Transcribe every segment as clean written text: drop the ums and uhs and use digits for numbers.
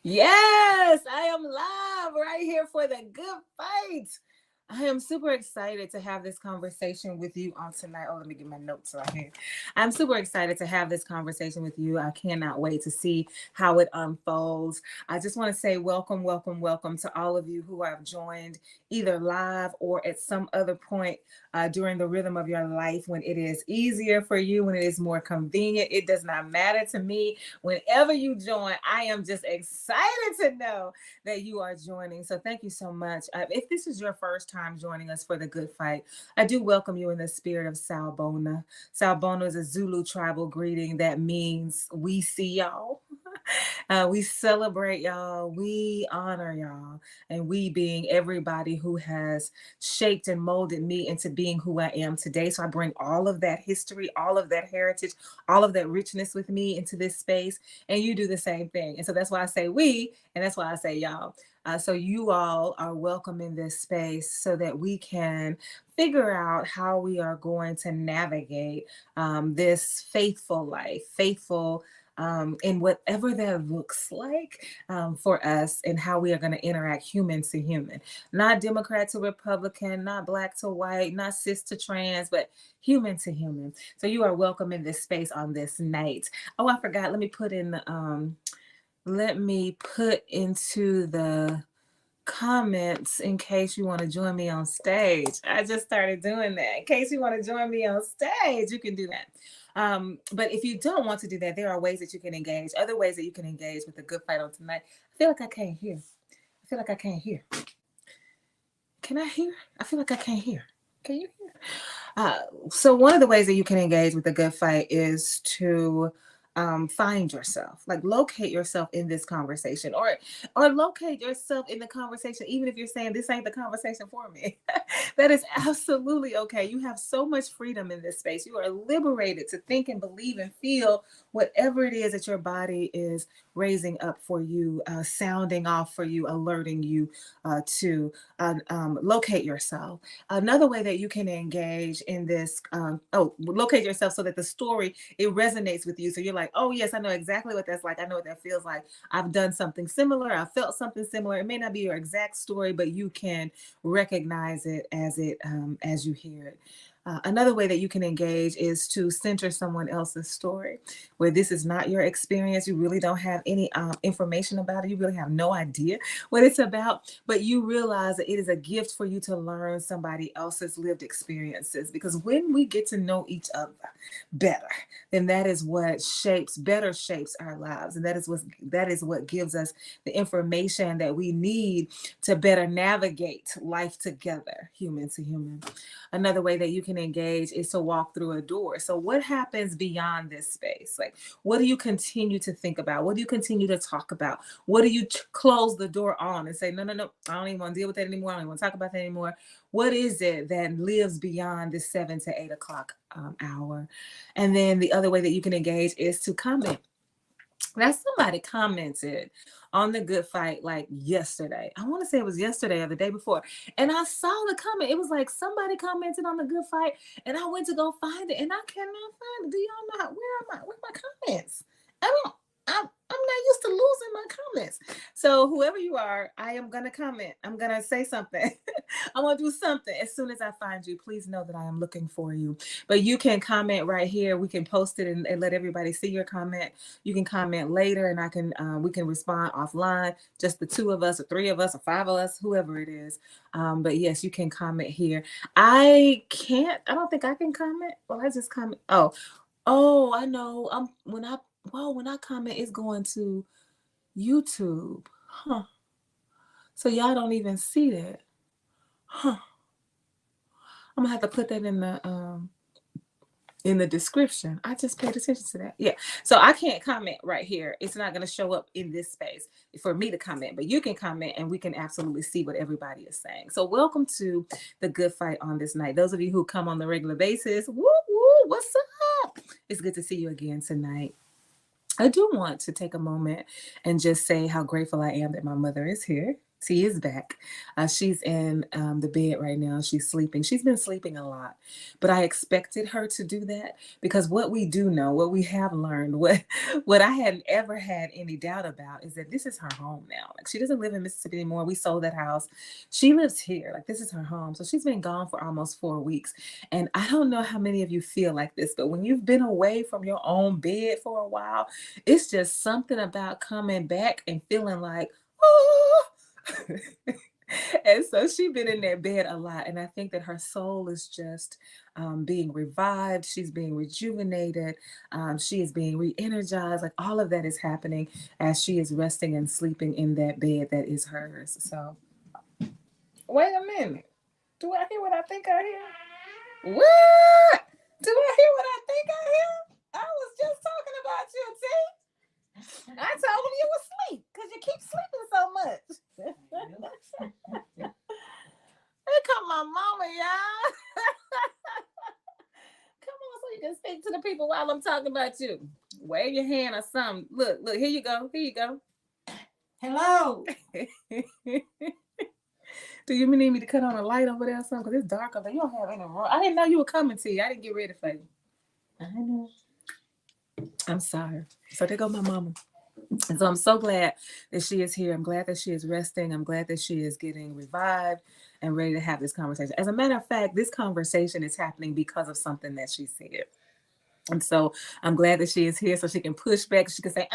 Yes, I am live right here for the good fight. I am super excited to have this conversation with you on tonight. Oh, let me get my notes right here. I'm super excited to have this conversation with you. I cannot wait to see how it unfolds. I just want to say welcome, welcome, welcome to all of you who have joined either live or at some other point during the rhythm of your life when it is easier for you, when it is more convenient. It does not matter to me. Whenever you join, I am just excited to know that you are joining. So thank you so much. If this is your first time joining us for the good fight, I do welcome you in the spirit of Sawubona. Sawubona is a Zulu tribal greeting that means we see y'all. We celebrate y'all. We honor y'all. And we being everybody who has shaped and molded me into being who I am today. So I bring all of that history, all of that heritage, all of that richness with me into this space. And you do the same thing. And so that's why I say we, and that's why I say y'all. So you all are welcome in this space so that we can figure out how we are going to navigate this faithful life, faithful in whatever that looks like for us, and how we are going to interact human to human, not Democrat to Republican, not Black to white, not cis to trans, but human to human. So you are welcome in this space on this night. Oh, I forgot. Let me put into the comments in case you want to join me on stage. I just started doing that. In case you want to join me on stage, you can do that. But if you don't want to do that, there are ways that you can engage, other ways that you can engage with the good fight on tonight. I feel like I can't hear. Can I hear? I feel like I can't hear. Can you hear? So one of the ways that you can engage with the good fight is to find yourself, like locate yourself in this conversation, or locate yourself in the conversation, even if you're saying this ain't the conversation for me. That is absolutely okay. You have so much freedom in this space. You are liberated to think and believe and feel whatever it is that your body is raising up for you, sounding off for you, alerting you to locate yourself. Another way that you can engage in this, locate yourself so that the story, it resonates with you. So you're like, oh yes, I know exactly what that's like. I know what that feels like. I've done something similar. I felt something similar. It may not be your exact story, but you can recognize it as you hear it. Another way that you can engage is to center someone else's story, where this is not your experience. You really don't have any information about it. You really have no idea what it's about, but you realize that it is a gift for you to learn somebody else's lived experiences. Because when we get to know each other better, then that is what better shapes our lives, and that is what gives us the information that we need to better navigate life together, human to human. Another way that you can engage is to walk through a door. So what happens beyond this space? Like, what do you continue to think about? What do you continue to talk about? What do you close the door on and say, no, I don't even want to deal with that anymore. I don't even want to talk about that anymore. What is it that lives beyond this 7 to 8 o'clock hour? And then the other way that you can engage is to comment. Now, somebody commented on the good fight like yesterday. I want to say it was yesterday or the day before. And I saw the comment. It was like somebody commented on the good fight, and I went to go find it, and I cannot find it. Do y'all know where are my comments? I'm not used to losing my comments. So whoever you are, I am going to comment. I'm going to say something. I'm going to do something. As soon as I find you, please know that I am looking for you. But you can comment right here. We can post it and let everybody see your comment. You can comment later, and we can respond offline, just the 2 of us or 3 of us or 5 of us, whoever it is. But yes, you can comment here. I don't think I can comment. Well, I just comment. Oh, I know. When I comment, it's going to YouTube. Huh. So y'all don't even see that. Huh. I'm gonna have to put that in the description. I just paid attention to that. Yeah. So I can't comment right here. It's not gonna show up in this space for me to comment, but you can comment and we can absolutely see what everybody is saying. So welcome to the good fight on this night. Those of you who come on the regular basis, woo woo, what's up? It's good to see you again tonight. I do want to take a moment and just say how grateful I am that my mother is here. She is back. She's in the bed right now. She's sleeping. She's been sleeping a lot, but I expected her to do that because what we do know, what we have learned, what I hadn't ever had any doubt about is that this is her home now. Like she doesn't live in Mississippi anymore. We sold that house. She lives here. Like this is her home. So she's been gone for almost 4 weeks. And I don't know how many of you feel like this, but when you've been away from your own bed for a while, it's just something about coming back and feeling like, oh. And so she's been in that bed a lot, and I think that her soul is just being revived. She's being rejuvenated. She is being re-energized. Like all of that is happening as she is resting and sleeping in that bed that is hers. So wait a minute. Do I hear what I think I hear? What? Do I hear what I think I hear? I was just talking about you, T. I told him you were asleep because you keep sleeping so much. Here come my mama, y'all. Come on, so you can speak to the people while I'm talking about you. Wave your hand or something. Look, here you go. Here you go. Hello. Do you need me to cut on a light over there or something? Because it's dark over there. You don't have any room. I didn't know you were coming, T. I didn't get ready for you. I know. I'm sorry. So there go my mama. And so I'm so glad that she is here. I'm glad that she is resting. I'm glad that she is getting revived and ready to have this conversation. As a matter of fact, this conversation is happening because of something that she said. And so I'm glad that she is here so she can push back. She can say,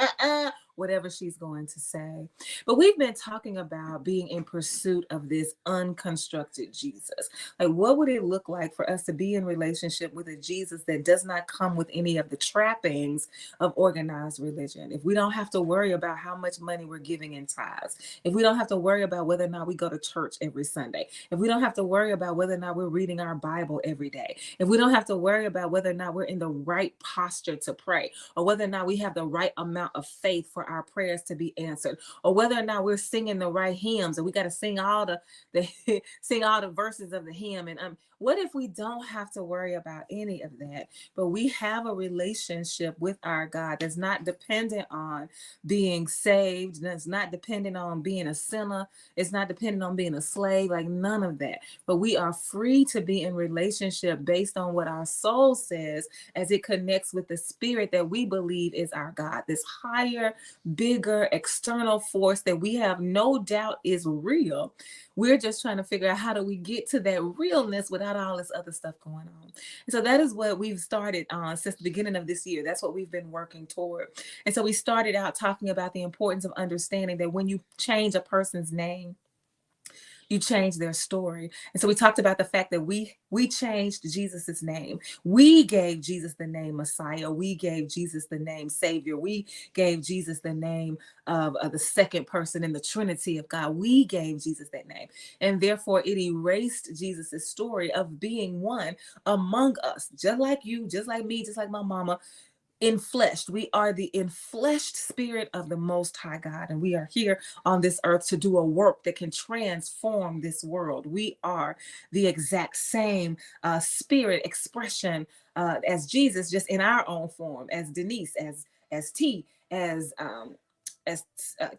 whatever she's going to say. But we've been talking about being in pursuit of this unconstructed Jesus. Like, what would it look like for us to be in relationship with a Jesus that does not come with any of the trappings of organized religion? If we don't have to worry about how much money we're giving in tithes, if we don't have to worry about whether or not we go to church every Sunday, if we don't have to worry about whether or not we're reading our Bible every day, if we don't have to worry about whether or not we're in the right posture to pray, or whether or not we have the right amount of faith for our prayers to be answered, or whether or not we're singing the right hymns and we got to sing all the sing all the verses of the hymn. And what if we don't have to worry about any of that, but we have a relationship with our God that's not dependent on being saved, that's not dependent on being a sinner, it's not dependent on being a slave, like none of that. But we are free to be in relationship based on what our soul says as it connects with the spirit that we believe is our God, this higher, bigger, external force that we have no doubt is real. We're just trying to figure out how do we get to that realness without all this other stuff going on. And so that is what we've started on since the beginning of this year. That's what we've been working toward. And so we started out talking about the importance of understanding that when you change a person's name, you change their story. And so we talked about the fact that we changed Jesus's name. We gave Jesus the name Messiah. We gave Jesus the name Savior. We gave Jesus the name of the second person in the Trinity of God. We gave Jesus that name. And therefore it erased Jesus's story of being one among us, just like you, just like me, just like my mama. Infleshed. We are the infleshed spirit of the Most High God, and we are here on this earth to do a work that can transform this world. We are the exact same spirit expression as Jesus, just in our own form, as Denise, as T, as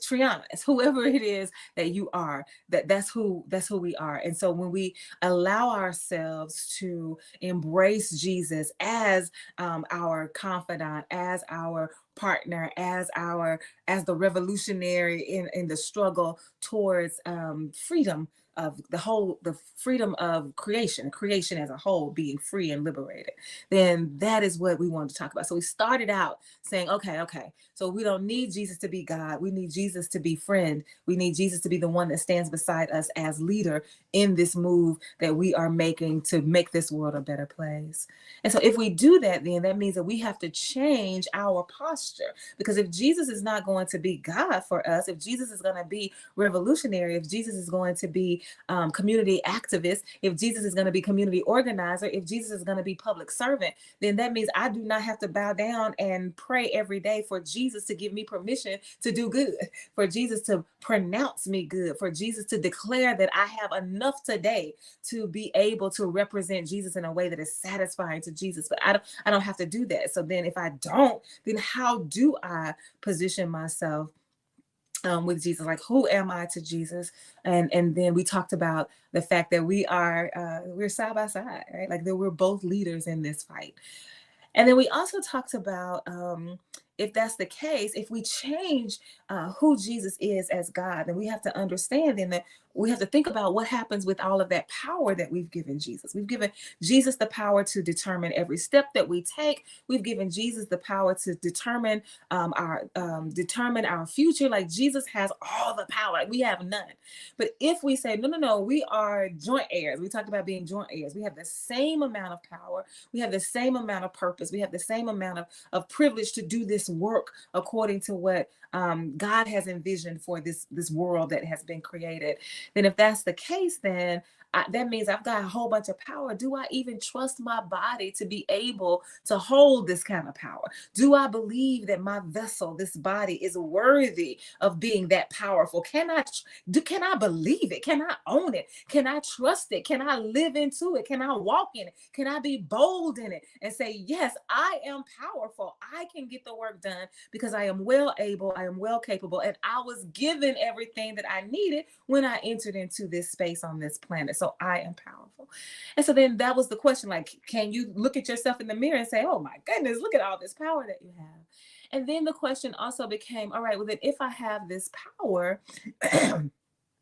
Triana, as whoever it is that you are, that's who we are. And so when we allow ourselves to embrace Jesus as our confidant, as our partner, as the revolutionary in the struggle towards freedom of the freedom of creation as a whole being free and liberated, then that is what we wanted to talk about. So we started out saying, okay, so we don't need Jesus to be God. We need Jesus to be friend. We need Jesus to be the one that stands beside us as leader in this move that we are making to make this world a better place. And so if we do that, then that means that we have to change our posture, because if Jesus is not going to be God for us, if Jesus is going to be revolutionary, if Jesus is going to be community activist, if Jesus is going to be community organizer, if Jesus is going to be public servant, then that means I do not have to bow down and pray every day for Jesus to give me permission to do good, for Jesus to pronounce me good, for Jesus to declare that I have enough today to be able to represent Jesus in a way that is satisfying to Jesus. But I don't have to do that. So then if I don't, then how do I position myself with Jesus, like who am I to Jesus? And then we talked about the fact that we're side by side, right? Like that we're both leaders in this fight. And then we also talked about if that's the case, if we change who Jesus is as God, then we have to understand then that we have to think about what happens with all of that power that we've given Jesus. We've given Jesus the power to determine every step that we take. We've given Jesus the power to determine our future. Like Jesus has all the power. Like we have none. But if we say, no, no, no, we are joint heirs. We talked about being joint heirs. We have the same amount of power. We have the same amount of purpose. We have the same amount of privilege to do this work according to what God has envisioned for this world that has been created. Then if that's the case, then that means I've got a whole bunch of power. Do I even trust my body to be able to hold this kind of power? Do I believe that my vessel, this body, is worthy of being that powerful? Can I believe it? Can I own it? Can I trust it? Can I live into it? Can I walk in it? Can I be bold in it and say, yes, I am powerful. I can get the work done because I am well able, I am well capable, and I was given everything that I needed when I entered into this space on this planet. So I am powerful. And so then that was the question, like, can you look at yourself in the mirror and say, oh my goodness, look at all this power that you have? And then the question also became, all right, well, then if I have this power,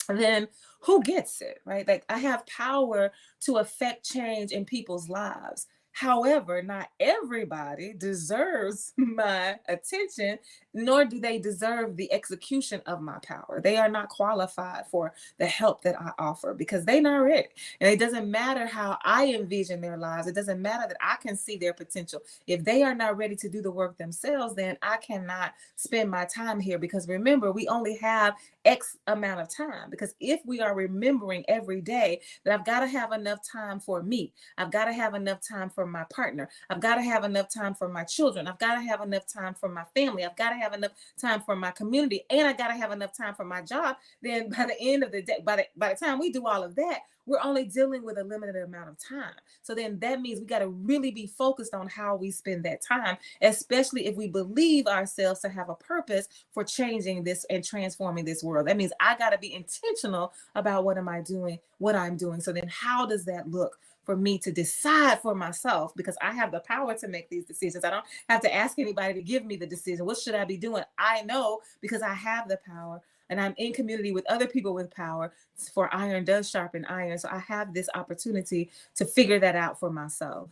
then who gets it, right? Like I have power to affect change in people's lives. However, not everybody deserves my attention, nor do they deserve the execution of my power. They are not qualified for the help that I offer because they're not ready. And it doesn't matter how I envision their lives. It doesn't matter that I can see their potential. If they are not ready to do the work themselves, then I cannot spend my time here because remember, we only have X amount of time. Because if we are remembering every day that I've got to have enough time for me, I've got to have enough time for my partner, I've got to have enough time for my children, I've got to have enough time for my family, I've got to have enough time for my community, and I got to have enough time for my job, then by the end of the day, by the time we do all of that, we're only dealing with a limited amount of time. So then that means we got to really be focused on how we spend that time, especially if we believe ourselves to have a purpose for changing this and transforming this world. That means I got to be intentional about what I'm doing. So then how does that look for me to decide for myself? Because I have the power to make these decisions. I don't have to ask anybody to give me the decision. What should I be doing? I know because I have the power. And I'm in community with other people with power, for iron does sharpen iron. So I have this opportunity to figure that out for myself.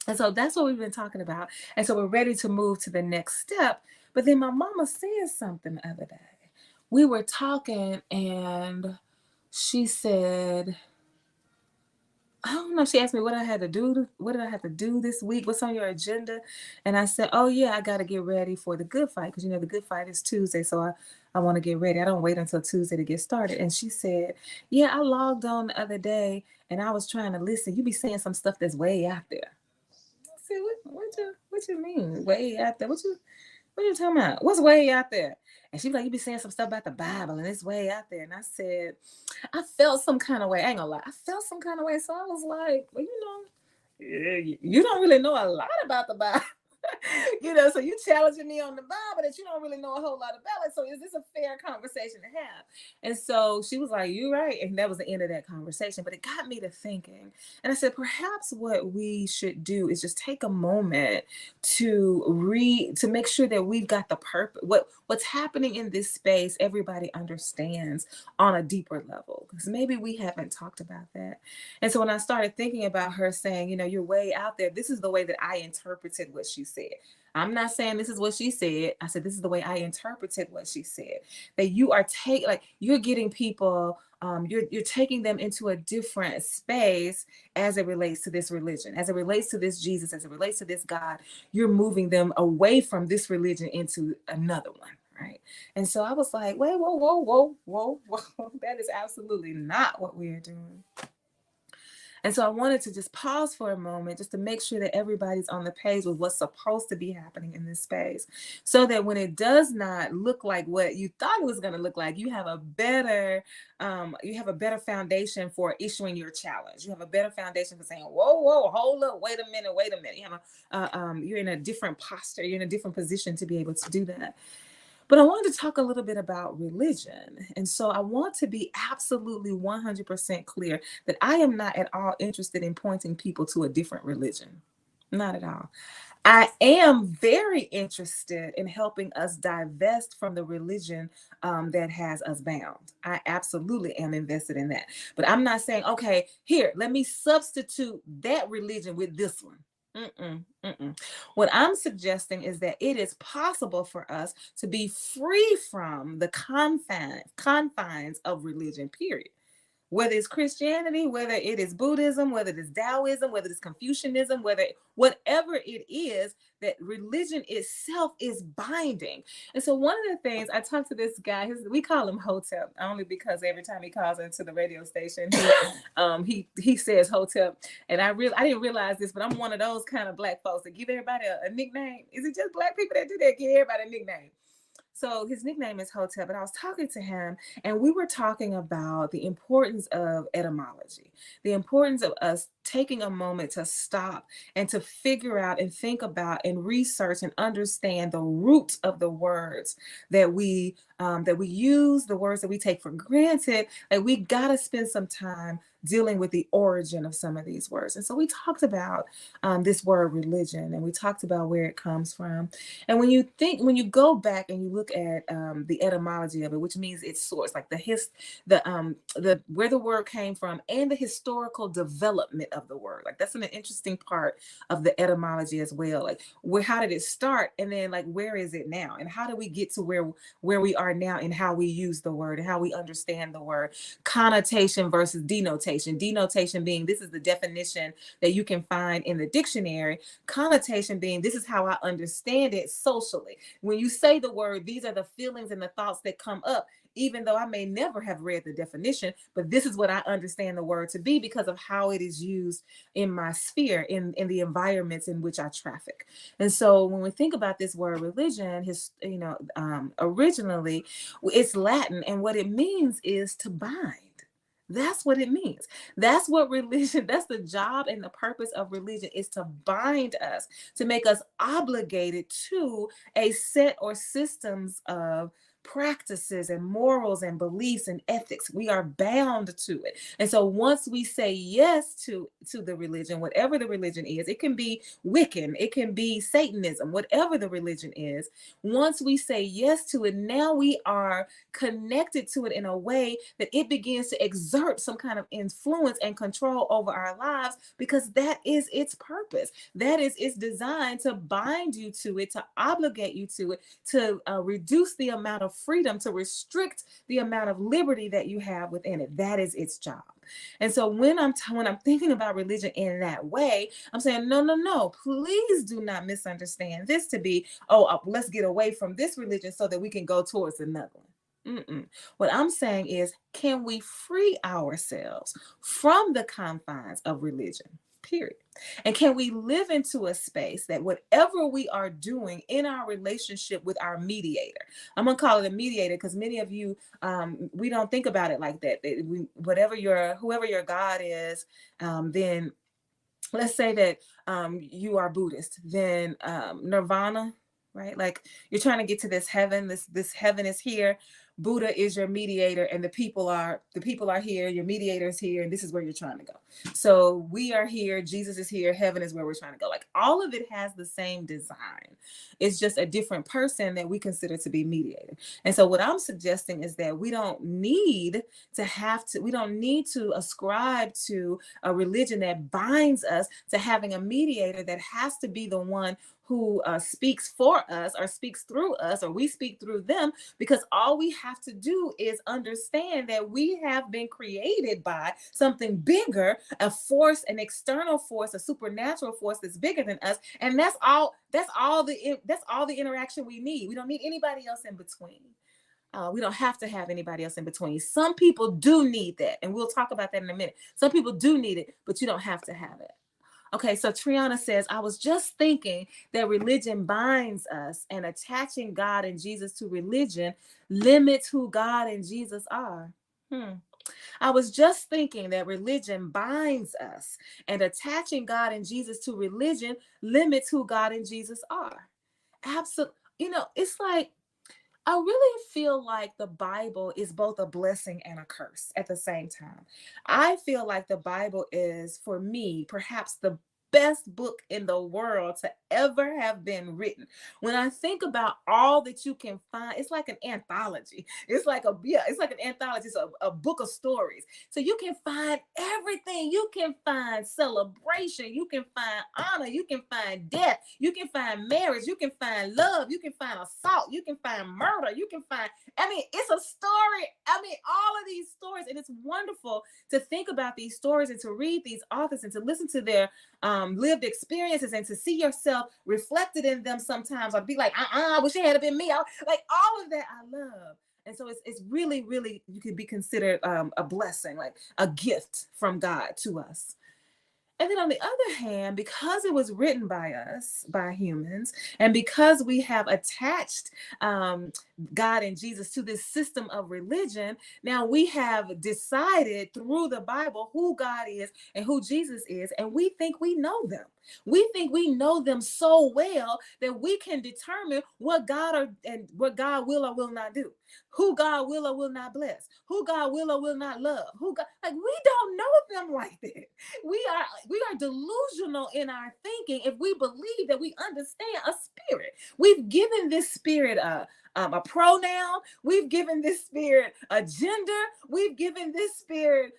And so that's what we've been talking about. And so we're ready to move to the next step. But then my mama said something the other day. We were talking and she said, I don't know. She asked me what I had to do. What did I have to do this week? What's on your agenda? And I said, oh yeah, I got to get ready for the good fight. Because the good fight is Tuesday. So I want to get ready. I don't wait until Tuesday to get started. And she said, yeah, I logged on the other day and I was trying to listen. You be saying some stuff that's way out there. I said, what you mean? Way out there? What you talking about? What's way out there? And she was like, you be saying some stuff about the Bible and it's way out there. And I said, I felt some kind of way. I ain't gonna lie. I felt some kind of way. So I was like, well, you don't really know a lot about the Bible. So you challenging me on the Bible that you don't really know a whole lot about it. So is this a fair conversation to have? And so she was like, you're right. And that was the end of that conversation. But it got me to thinking. And I said, perhaps what we should do is just take a moment to make sure that we've got the purpose, what's happening in this space, everybody understands on a deeper level. Because maybe we haven't talked about that. And so when I started thinking about her saying, you're way out there, this is the way that I interpreted what she said. I'm not saying this is what she said. I said, this is the way I interpreted what she said. That you are you're getting people, you're taking them into a different space as it relates to this religion, as it relates to this Jesus, as it relates to this God. You're moving them away from this religion into another one. Right. And so I was like, wait, whoa. That is absolutely not what we are doing. And so I wanted to just pause for a moment just to make sure that everybody's on the page with what's supposed to be happening in this space, so that when it does not look like what you thought it was going to look like, you have a better foundation for issuing your challenge. You have a better foundation for saying, whoa, hold up, wait a minute. You have you're in a different posture, you're in a different position to be able to do that. But I wanted to talk a little bit about religion. And so I want to be absolutely 100% clear that I am not at all interested in pointing people to a different religion. Not at all. I am very interested in helping us divest from the religion that has us bound. I absolutely am invested in that. But I'm not saying, okay, here, let me substitute that religion with this one. Mm-mm, mm-mm. What I'm suggesting is that it is possible for us to be free from the confines of religion, period. Whether it's Christianity, whether it is Buddhism, whether it is Taoism, whether it's Confucianism, whatever it is, that religion itself is binding. And so one of the things I talked to this guy, we call him Hotep, only because every time he calls into the radio station, he says Hotep. And I didn't realize this, but I'm one of those kind of black folks that give everybody a nickname. Is it just black people that do that? Give everybody a nickname. So his nickname is Hotep, but I was talking to him and we were talking about the importance of etymology, the importance of us taking a moment to stop and to figure out and think about and research and understand the roots of the words that we use, the words that we take for granted. Like we got to spend some time dealing with the origin of some of these words. And so we talked about this word religion, and we talked about where it comes from. And when you go back and you look at the etymology of it, which means its source, like the where the word came from and the historical development of the word, like that's an interesting part of the etymology as well. Like how did it start, and then like where is it now, and how do we get to where we are now, and how we use the word and how we understand the word. Connotation versus denotation. Denotation being this is the definition that you can find in the dictionary. Connotation being this is how I understand it socially. When you say the word, these are the feelings and the thoughts that come up, even though I may never have read the definition, but this is what I understand the word to be because of how it is used in my sphere, in the environments in which I traffic. And so when we think about this word religion, originally it's Latin, and what it means is to bind. That's what it means. That's what religion, that's the job and the purpose of religion, is to bind us, to make us obligated to a set or systems of practices and morals and beliefs and ethics. We are bound to it. And so once we say yes to the religion, whatever the religion is, it can be Wiccan, it can be Satanism, whatever the religion is. Once we say yes to it, now we are connected to it in a way that it begins to exert some kind of influence and control over our lives, because that is its purpose. That is its design, to bind you to it, to obligate you to it, to reduce the amount of freedom, to restrict the amount of liberty that you have within it. That is its job. And so when I'm thinking about religion in that way, I'm saying, no, please do not misunderstand this to be, let's get away from this religion so that we can go towards another one. Mm-mm. What I'm saying is, can we free ourselves from the confines of religion? Period. And can we live into a space that whatever we are doing in our relationship with our mediator, I'm going to call it a mediator because many of you, we don't think about it like that. Whoever your God is, then let's say that you are Buddhist, then nirvana, right? Like you're trying to get to this heaven, this heaven is here. Buddha is your mediator, and the people are here, your mediator is here, and this is where you're trying to go. So we are here, Jesus is here, heaven is where we're trying to go. Like all of it has the same design. It's just a different person that we consider to be mediator. And so what I'm suggesting is that we don't need to ascribe to a religion that binds us to having a mediator that has to be the one who speaks for us or speaks through us, or we speak through them, because all we have to do is understand that we have been created by something bigger, a force, an external force, a supernatural force that's bigger than us, and that's all the interaction we need. We don't need anybody else in between. We don't have to have anybody else in between. Some people do need that, and we'll talk about that in a minute. Some people do need it, but you don't have to have it. Okay, so Triana says, I was just thinking that religion binds us, and attaching God and Jesus to religion limits who God and Jesus are. I was just thinking that religion binds us, and attaching God and Jesus to religion limits who God and Jesus are. Absolutely. It's like I really feel like the Bible is both a blessing and a curse at the same time. I feel like the Bible is, for me, perhaps the best book in the world to ever have been written. When I think about all that you can find, it's like an anthology. It's like an anthology. It's a book of stories. So you can find everything. You can find celebration. You can find honor. You can find death. You can find marriage. You can find love. You can find assault. You can find murder. You can find, it's a story. All of these stories. And it's wonderful to think about these stories and to read these authors and to listen to their lived experiences and to see yourself reflected in them sometimes. I'd be like, I wish it had been me. Like all of that I love. And so it's really, really, you could be considered a blessing, like a gift from God to us. And then on the other hand, because it was written by us, by humans, and because we have attached God and Jesus to this system of religion, now we have decided through the Bible who God is and who Jesus is, and we think we know them. We think we know them so well that we can determine what God will or will not do, who God will or will not bless, who God will or will not love, like we don't know them like that. We are delusional in our thinking if we believe that we understand a spirit. We've given this spirit a pronoun. We've given this spirit a gender. We've given this spirit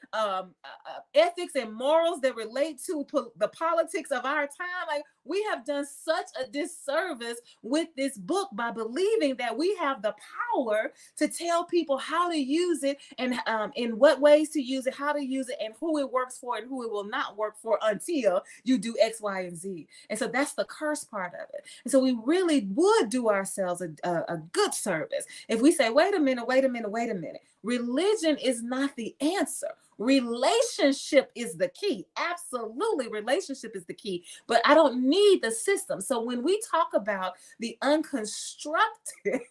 ethics and morals that relate to the politics of our time. Like we have done such a disservice with this book by believing that we have the power to tell people how to use it and in what ways to use it, how to use it, and who it works for and who it will not work for until you do X, Y, and Z. And so that's the curse part of it. And so we really would do ourselves a good service if we say, wait a minute. Religion is not the answer. Relationship is the key. Absolutely, relationship is the key. But I don't need the system. So when we talk about the unconstructed,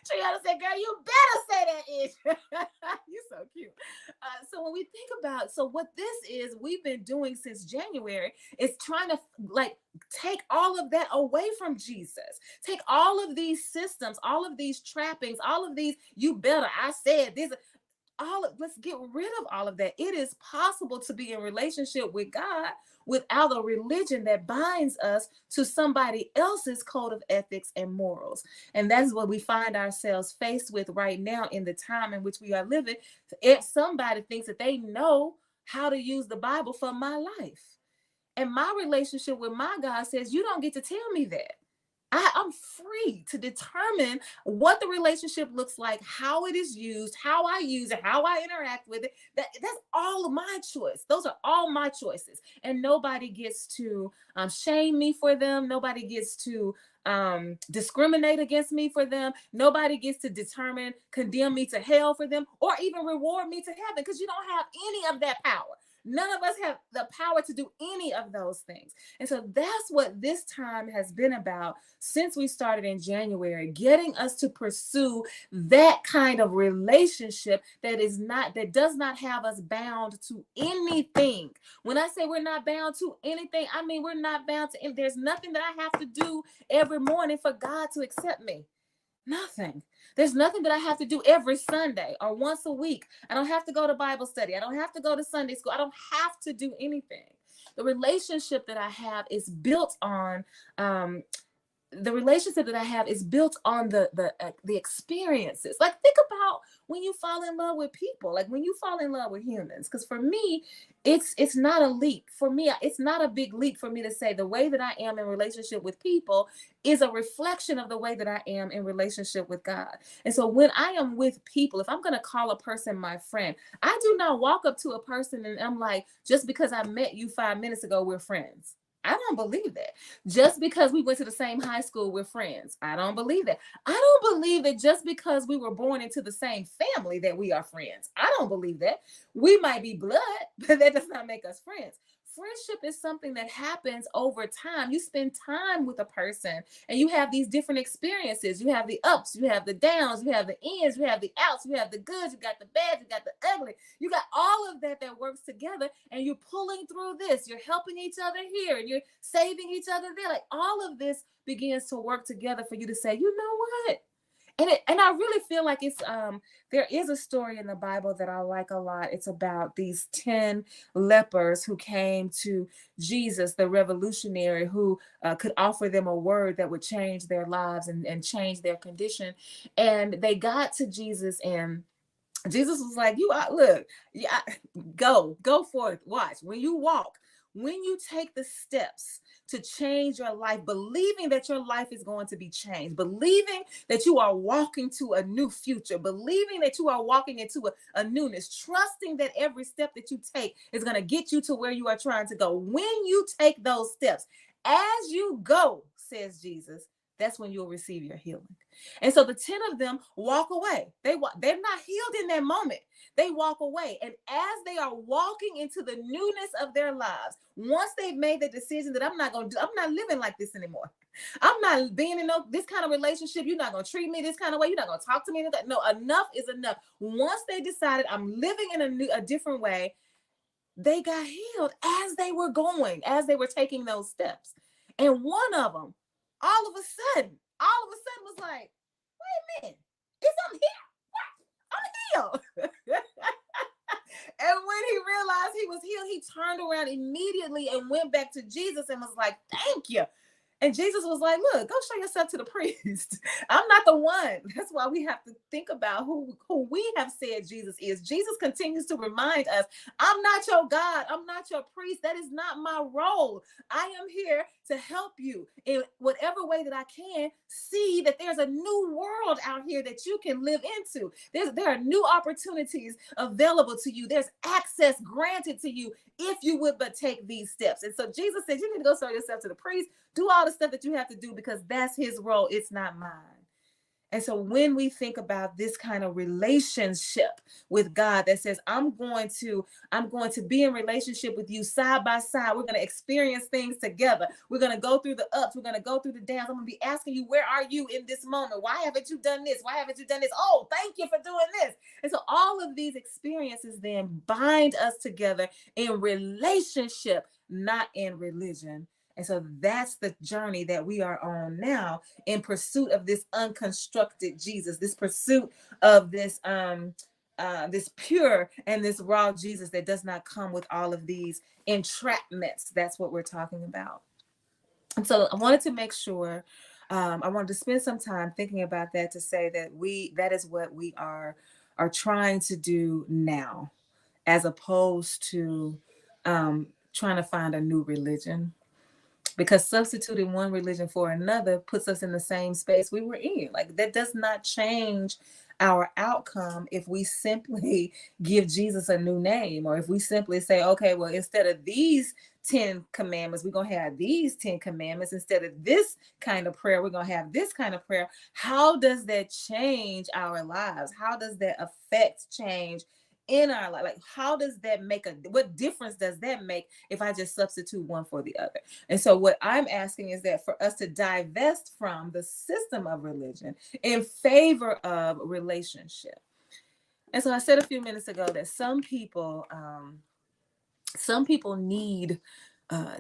Triana said, girl, you better say that ish. You're so cute. So when we think about, so what this is, we've been doing since January is trying to like take all of that away from Jesus. Take all of these systems, all of these trappings, all of these, you better, I said this, let's get rid of all of that. It is possible to be in relationship with God without a religion that binds us to somebody else's code of ethics and morals. And that's what we find ourselves faced with right now in the time in which we are living. If somebody thinks that they know how to use the Bible for my life, and my relationship with my God says, you don't get to tell me that. I'm free to determine what the relationship looks like, how it is used, how I use it, how I interact with it. That's all of my choice. Those are all my choices. And nobody gets to shame me for them. Nobody gets to discriminate against me for them. Nobody gets to condemn me to hell for them, or even reward me to heaven, because you don't have any of that power. None of us have the power to do any of those things. And so that's what this time has been about since we started in January, getting us to pursue that kind of relationship that does not have us bound to anything. When I say we're not bound to anything, I mean we're not bound to, there's nothing that I have to do every morning for God to accept me. Nothing. There's nothing that I have to do every Sunday or once a week. I don't have to go to Bible study. I don't have to go to Sunday school. I don't have to do anything. The relationship that I have is built on the experiences. Like, think about when you fall in love with people, like when you fall in love with humans. Because for me, it's not a leap. For me, it's not a big leap for me to say the way that I am in relationship with people is a reflection of the way that I am in relationship with God. And so when I am with people, if I'm going to call a person my friend, I do not walk up to a person and I'm like, just because I met you 5 minutes ago, we're friends. I don't believe that. Just because we went to the same high school, we're friends. I don't believe that. I don't believe that just because we were born into the same family that we are friends. I don't believe that. We might be blood, but that does not make us friends. friendship is something that happens over time. You spend time with a person and you have these different experiences. You have the ups, you have the downs, you have the ins, you have the outs, you have the goods, you got the bad, you got the ugly. You got all of that that works together, and you're pulling through this. You're helping each other here and you're saving each other there. Like all of this begins to work together for you to say, you know what? And I really feel like it's there is a story in the Bible that I like a lot. It's about these 10 lepers who came to Jesus, the revolutionary, who could offer them a word that would change their lives and change their condition. And they got to Jesus, and Jesus was like, you are, look, yeah, go forth, watch. When you walk, when you take the steps to change your life, believing that your life is going to be changed, believing that you are walking to a new future, believing that you are walking into a newness, trusting that every step that you take is going to get you to where you are trying to go. When you take those steps, as you go, says Jesus, that's when you'll receive your healing. And so the 10 of them walk away. They're not healed in that moment. They walk away. And as they are walking into the newness of their lives, once they've made the decision that I'm not living like this anymore. I'm not being in this kind of relationship. You're not going to treat me this kind of way. You're not going to talk to me. No, enough is enough. Once they decided I'm living in a different way, they got healed as they were going, as they were taking those steps. And one of them, all of a sudden was like, wait a minute, is I'm here? I'm healed. And when he realized he was healed, he turned around immediately and went back to Jesus and was like, thank you. And Jesus was like, look, go show yourself to the priest. I'm not the one. That's why we have to think about who we have said Jesus is. Jesus continues to remind us, I'm not your God. I'm not your priest. That is not my role. I am here to help you in whatever way that I can see that there's a new world out here that you can live into. There are new opportunities available to you. There's access granted to you if you would but take these steps. And so Jesus said, you need to go show yourself to the priest. Do all the stuff that you have to do because that's his role. It's not mine. And so when we think about this kind of relationship with God that says, I'm going to be in relationship with you side by side. We're going to experience things together. We're going to go through the ups. We're going to go through the downs. I'm going to be asking you, where are you in this moment? Why haven't you done this? Why haven't you done this? Oh, thank you for doing this. And so all of these experiences then bind us together in relationship, not in religion. And so that's the journey that we are on now in pursuit of this unconstructed Jesus, this pursuit of this this pure and this raw Jesus that does not come with all of these entrapments. That's what we're talking about. And so I wanted to make sure, I wanted to spend some time thinking about that to say that that is what we are trying to do now, as opposed to trying to find a new religion. Because substituting one religion for another puts us in the same space we were in. Like, that does not change our outcome if we simply give Jesus a new name, or if we simply say, okay, well, instead of these 10 commandments, we're going to have these 10 commandments. Instead of this kind of prayer, we're going to have this kind of prayer. How does that change our lives? How does that affect change in our life? Like, how does that what difference does that make if I just substitute one for the other? And so what I'm asking is that for us to divest from the system of religion in favor of relationship. And so I said a few minutes ago that some people need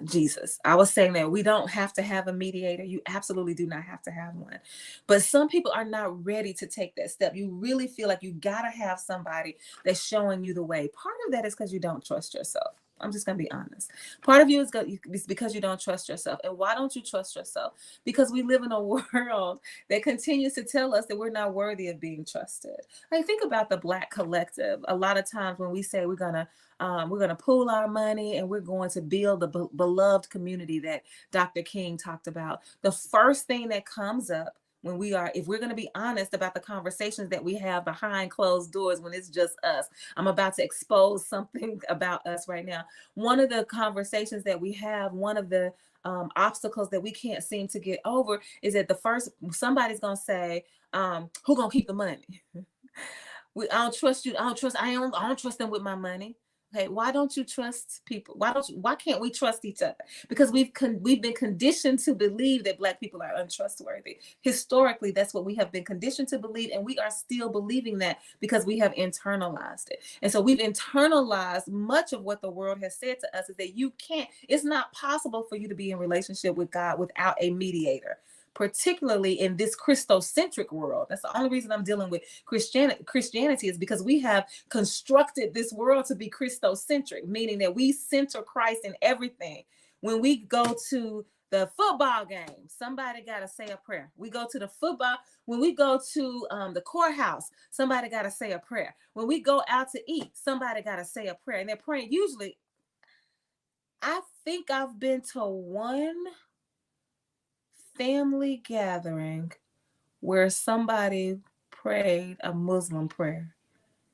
Jesus. I was saying that we don't have to have a mediator. You absolutely do not have to have one. But some people are not ready to take that step. You really feel like you got to have somebody that's showing you the way. Part of that is because you don't trust yourself. I'm just going to be honest. Part of you is because you don't trust yourself. And why don't you trust yourself? Because we live in a world that continues to tell us that we're not worthy of being trusted. Like, think about the Black collective. A lot of times when we say we're going to pool our money and we're going to build the beloved community that Dr. King talked about, the first thing that comes up if we're going to be honest about the conversations that we have behind closed doors when it's just us. I'm about to expose something about us right now. One of the conversations that we have, one of the obstacles that we can't seem to get over is that somebody's going to say, who going to keep the money? I don't trust you. I don't trust them with my money. Okay, why don't you trust people? Why can't we trust each other? Because we've been conditioned to believe that Black people are untrustworthy. Historically, that's what we have been conditioned to believe, and we are still believing that because we have internalized it. And so we've internalized much of what the world has said to us is that it's not possible for you to be in relationship with God without a mediator, particularly in this Christocentric world. That's the only reason I'm dealing with Christianity is because we have constructed this world to be Christocentric, meaning that we center Christ in everything. When we go to the football game, somebody got to say a prayer. We go to the football. When we go to the courthouse, somebody got to say a prayer. When we go out to eat, somebody got to say a prayer. And they're praying. Usually, I think I've been to one family gathering where somebody prayed a Muslim prayer.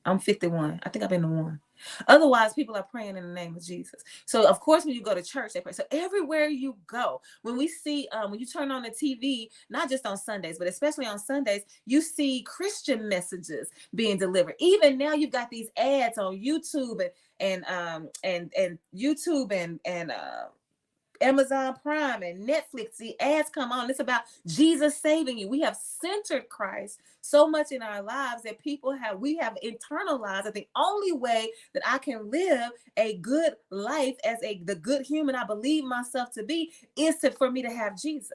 I'm 51. I think I've been to one. Otherwise, people are praying in the name of Jesus. So, of course, when you go to church, they pray. So, everywhere you go, when we see, when you turn on the TV, not just on Sundays, but especially on Sundays, you see Christian messages being delivered. Even now, you've got these ads on YouTube and YouTube and Amazon Prime and Netflix. The ads come on. It's about Jesus saving you. We have centered Christ so much in our lives that we have internalized that the only way that I can live a good life as the good human I believe myself to be is for me to have Jesus.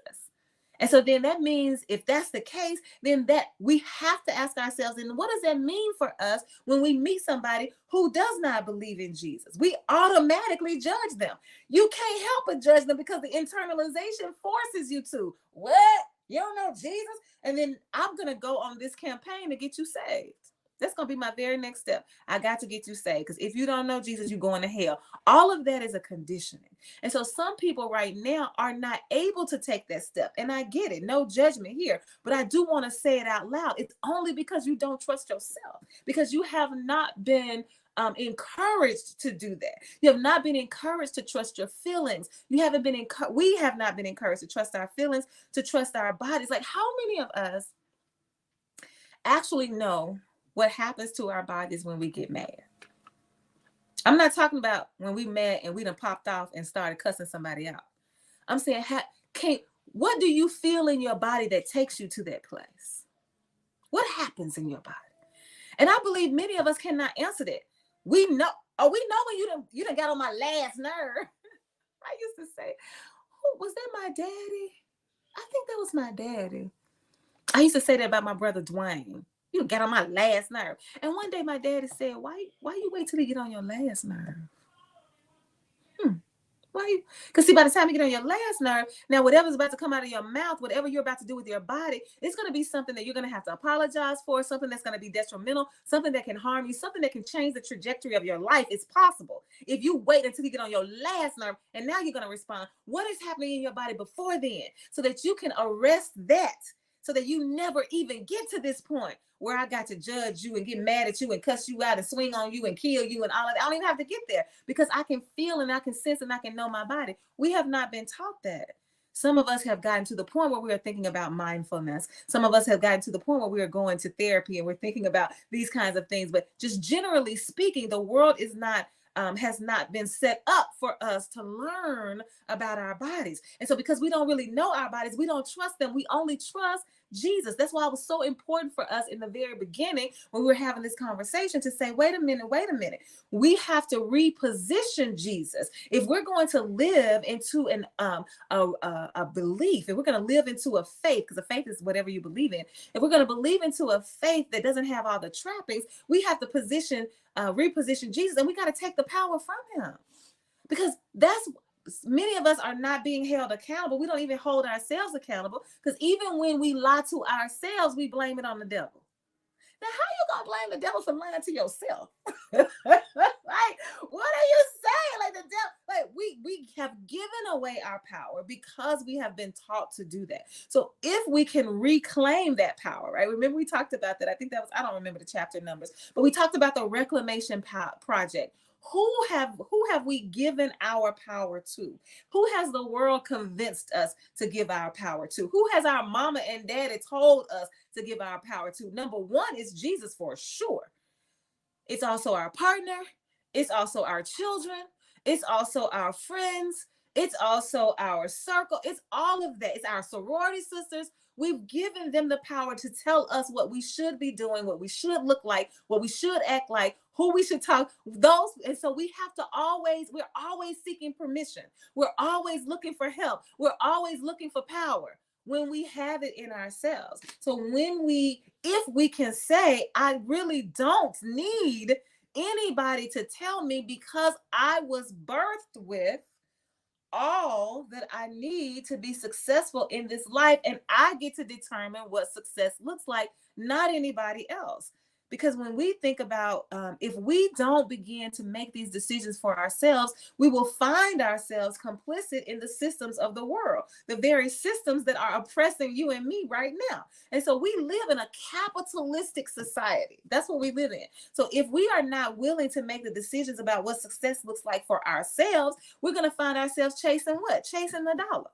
And so then that means if that's the case, then that we have to ask ourselves, and what does that mean for us when we meet somebody who does not believe in Jesus? We automatically judge them. You can't help but judge them because the internalization forces you to. What? You don't know Jesus? And then I'm going to go on this campaign to get you saved. That's going to be my very next step. I got to get you saved because if you don't know Jesus, you're going to hell. All of that is a conditioning. And so some people right now are not able to take that step. And I get it. No judgment here. But I do want to say it out loud. It's only because you don't trust yourself, because you have not been encouraged to do that. You have not been encouraged to trust your feelings. We have not been encouraged to trust our feelings, to trust our bodies. Like, how many of us actually know what happens to our bodies when we get mad? I'm not talking about when we mad and we done popped off and started cussing somebody out. I'm saying, what do you feel in your body that takes you to that place? What happens in your body? And I believe many of us cannot answer that. We know when you done got on my last nerve. I used to say, oh, was that my daddy? I think that was my daddy. I used to say that about my brother Dwayne. You got on my last nerve. And one day my daddy said, why you wait till you get on your last nerve? Why? Because see, by the time you get on your last nerve, now whatever's about to come out of your mouth, whatever you're about to do with your body, it's going to be something that you're going to have to apologize for, something that's going to be detrimental, something that can harm you, something that can change the trajectory of your life. It's possible. If you wait until you get on your last nerve and now you're going to respond, what is happening in your body before then, so that you can arrest that, so that you never even get to this point where I got to judge you and get mad at you and cuss you out and swing on you and kill you and all of that. I don't even have to get there because I can feel and I can sense and I can know my body. We have not been taught that. Some of us have gotten to the point where we are thinking about mindfulness. Some of us have gotten to the point where we are going to therapy and we're thinking about these kinds of things. But just generally speaking, the world has not been set up for us to learn about our bodies. And so because we don't really know our bodies, we don't trust them. We only trust Jesus. That's why it was so important for us in the very beginning when we were having this conversation to say, wait a minute. We have to reposition Jesus. If we're going to live into a belief, if we're going to live into a faith, because a faith is whatever you believe in. If we're going to believe into a faith that doesn't have all the trappings, we have to reposition Jesus, and we got to take the power from him, because many of us are not being held accountable. We don't even hold ourselves accountable, because even when we lie to ourselves, we blame it on the devil. Now, how you gonna blame the devil for lying to yourself? Like, what are you saying? Like, the devil, like we have given away our power because we have been taught to do that. So if we can reclaim that power, right? Remember we talked about that. I think that was, I don't remember the chapter numbers, but we talked about the reclamation project. Who have we given our power to? Who has the world convinced us to give our power to? Who has our mama and daddy told us to give our power to? Number one is Jesus, for sure. It's also our partner. It's also our children. It's also our friends. It's also our circle. It's all of that. It's our sorority sisters. We've given them the power to tell us what we should be doing, what we should look like, what we should act like, who we should talk. Those, and so we have to we're always seeking permission. We're always looking for help. We're always looking for power when we have it in ourselves. So if we can say, I really don't need anybody to tell me, because I was birthed with all that I need to be successful in this life, and I get to determine what success looks like, not anybody else. Because when we think about if we don't begin to make these decisions for ourselves, we will find ourselves complicit in the systems of the world, the very systems that are oppressing you and me right now. And so we live in a capitalistic society. That's what we live in. So if we are not willing to make the decisions about what success looks like for ourselves, we're going to find ourselves chasing what? Chasing the dollar.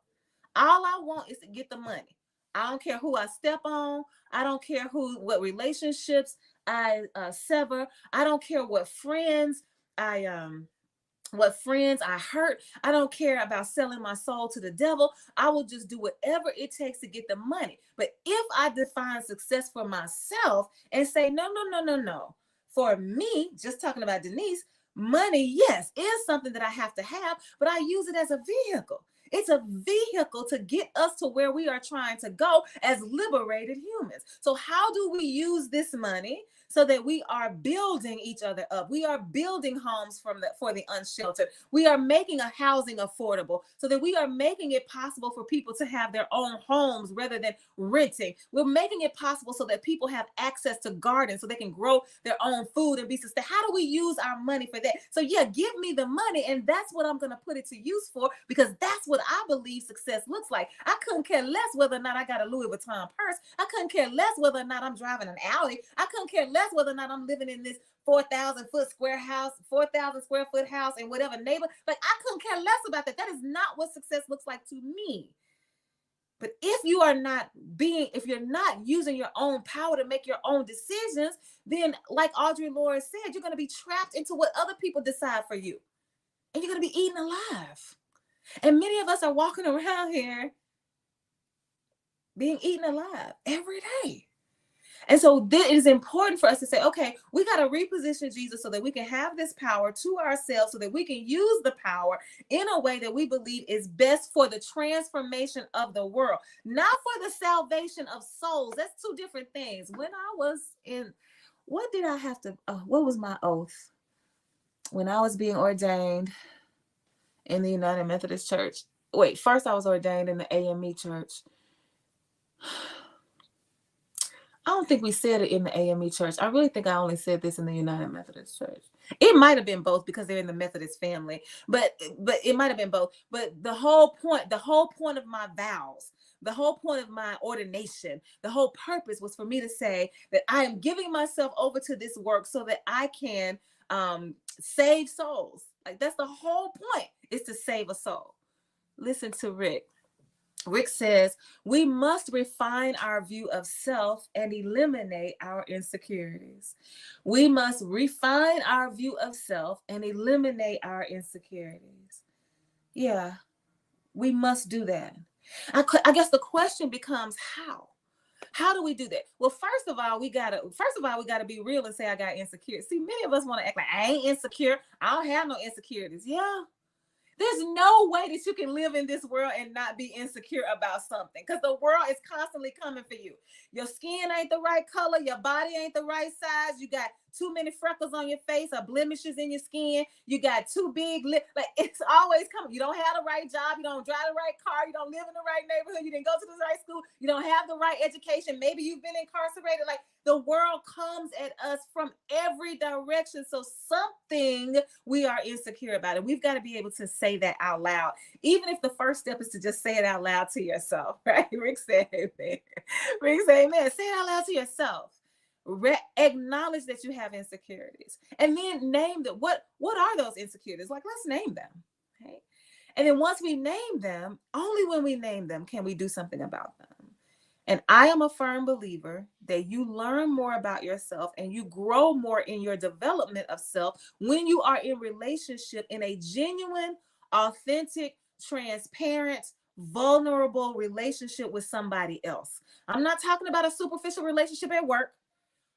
All I want is to get the money. I don't care who I step on. I don't care what relationships I sever. I don't care what friends I hurt. I don't care about selling my soul to the devil. I will just do whatever it takes to get the money. But if I define success for myself and say, no. For me, just talking about Denise, money, yes, is something that I have to have, but I use it as a vehicle. It's a vehicle to get us to where we are trying to go as liberated humans. So how do we use this money so that we are building each other up? We are building homes for the unsheltered. We are making a housing affordable so that we are making it possible for people to have their own homes rather than renting. We're making it possible so that people have access to gardens so they can grow their own food and be sustainable. How do we use our money for that? So yeah, give me the money, and that's what I'm going to put it to use for, because that's what I believe success looks like. I couldn't care less whether or not I got a Louis Vuitton purse. I couldn't care less whether or not I'm driving an Audi. I couldn't care less whether or not I'm living in this 4,000 square foot house in whatever neighborhood. Like, I couldn't care less about that. That is not what success looks like to me. But if you're not using your own power to make your own decisions, then like Audre Lorde said, you're going to be trapped into what other people decide for you. And you're going to be eaten alive. And many of us are walking around here being eaten alive every day. And so it is important for us to say, okay, we got to reposition Jesus so that we can have this power to ourselves, so that we can use the power in a way that we believe is best for the transformation of the world, not for the salvation of souls. That's two different things. When I was what was my oath? When I was being ordained in the United Methodist Church. Wait, first I was ordained in the AME Church. I don't think we said it in the AME Church. I really think I only said this in the United Methodist Church. It might have been both because they're in the Methodist family, but it might have been both. But the whole point of my vows, the whole point of my ordination, the whole purpose was for me to say that I am giving myself over to this work so that I can save souls. Like, that's the whole point, is to save a soul. Listen to Rick. Rick says, we must refine our view of self and eliminate our insecurities. We must refine our view of self and eliminate our insecurities. Yeah, we must do that. I guess the question becomes how? How do we do that? Well, first of all, we gotta be real and say I got insecurities. See, many of us want to act like I ain't insecure. I don't have no insecurities. Yeah. There's no way that you can live in this world and not be insecure about something, because the world is constantly coming for you. Your skin ain't the right color. Your body ain't the right size. You got too many freckles on your face or blemishes in your skin. You got too big lips. Like, it's always coming. You don't have the right job. You don't drive the right car. You don't live in the right neighborhood. You didn't go to the right school. You don't have the right education. Maybe you've been incarcerated. Like, the world comes at us from every direction. So something we are insecure about, and we've got to be able to say that out loud, even if the first step is to just say it out loud to yourself, right? Rick said amen. Rick said amen. Say it out loud to yourself. Acknowledge that you have insecurities, and then name them. What are those insecurities? Like, let's name them. Okay. And then once we name them, only when we name them can we do something about them. And I am a firm believer that you learn more about yourself and you grow more in your development of self when you are in relationship in a genuine, authentic, transparent, vulnerable relationship with somebody else. I'm not talking about a superficial relationship at work.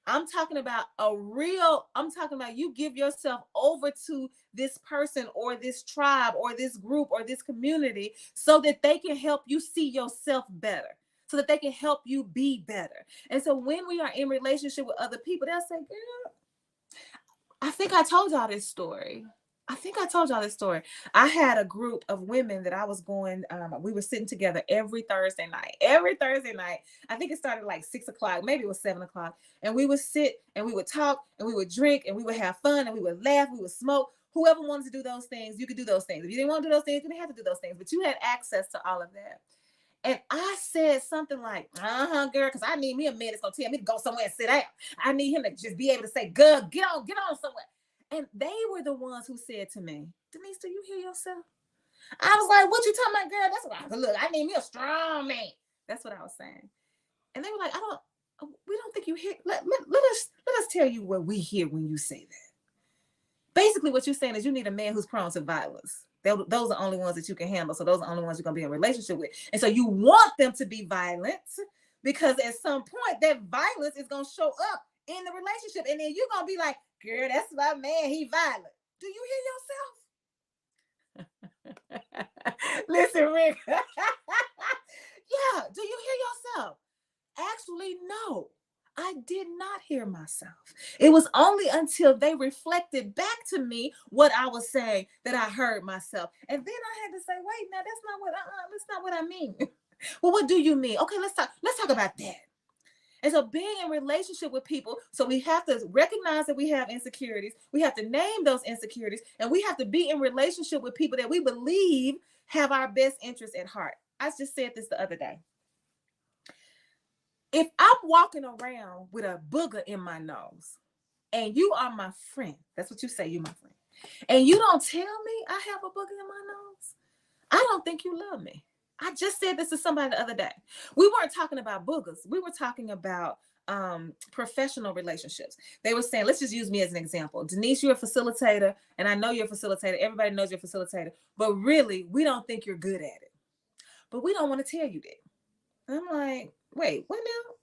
I'm talking about I'm talking about you give yourself over to this person or this tribe or this group or this community so that they can help you see yourself better, so that they can help you be better. And so when we are in relationship with other people, they'll say, girl, I think I told y'all this story. I had a group of women that I was going, we were sitting together every Thursday night. I think it started like 6 o'clock, maybe it was 7 o'clock. And we would sit and we would talk and we would drink and we would have fun and we would laugh, we would smoke. Whoever wanted to do those things, you could do those things. If you didn't want to do those things, you didn't have to do those things, but you had access to all of that. And I said something like, girl, because I need me a man that's going to tell me to go somewhere and sit down. I need him to just be able to say, girl, get on somewhere. And they were the ones who said to me, Denise, do you hear yourself? I was like, what you talking about, girl? That's what I was. Look, I need me a strong man. That's what I was saying. And they were like, we don't think you hear. Let us tell you what we hear when you say that. Basically, what you're saying is you need a man who's prone to violence. Those are the only ones that you can handle. So those are the only ones you're going to be in a relationship with. And so you want them to be violent because at some point that violence is going to show up in the relationship. And then you're going to be like, girl, that's my man. He violent. Do you hear yourself? Listen, Rick. Yeah. Do you hear yourself? Actually, no. I did not hear myself. It was only until they reflected back to me what I was saying that I heard myself. And then I had to say, wait, now that's not what I mean. Well, what do you mean? Okay, let's talk about that. And so being in relationship with people, so we have to recognize that we have insecurities. We have to name those insecurities, and we have to be in relationship with people that we believe have our best interests at heart. I just said this the other day. If I'm walking around with a booger in my nose and you are my friend, that's what you say, you're my friend, and you don't tell me I have a booger in my nose, I don't think you love me. I just said this to somebody the other day. We weren't talking about boogers. We were talking about professional relationships. They were saying, let's just use me as an example. Denise, you're a facilitator, and I know you're a facilitator. Everybody knows you're a facilitator, but really, we don't think you're good at it. But we don't want to tell you that. I'm like, wait, what now?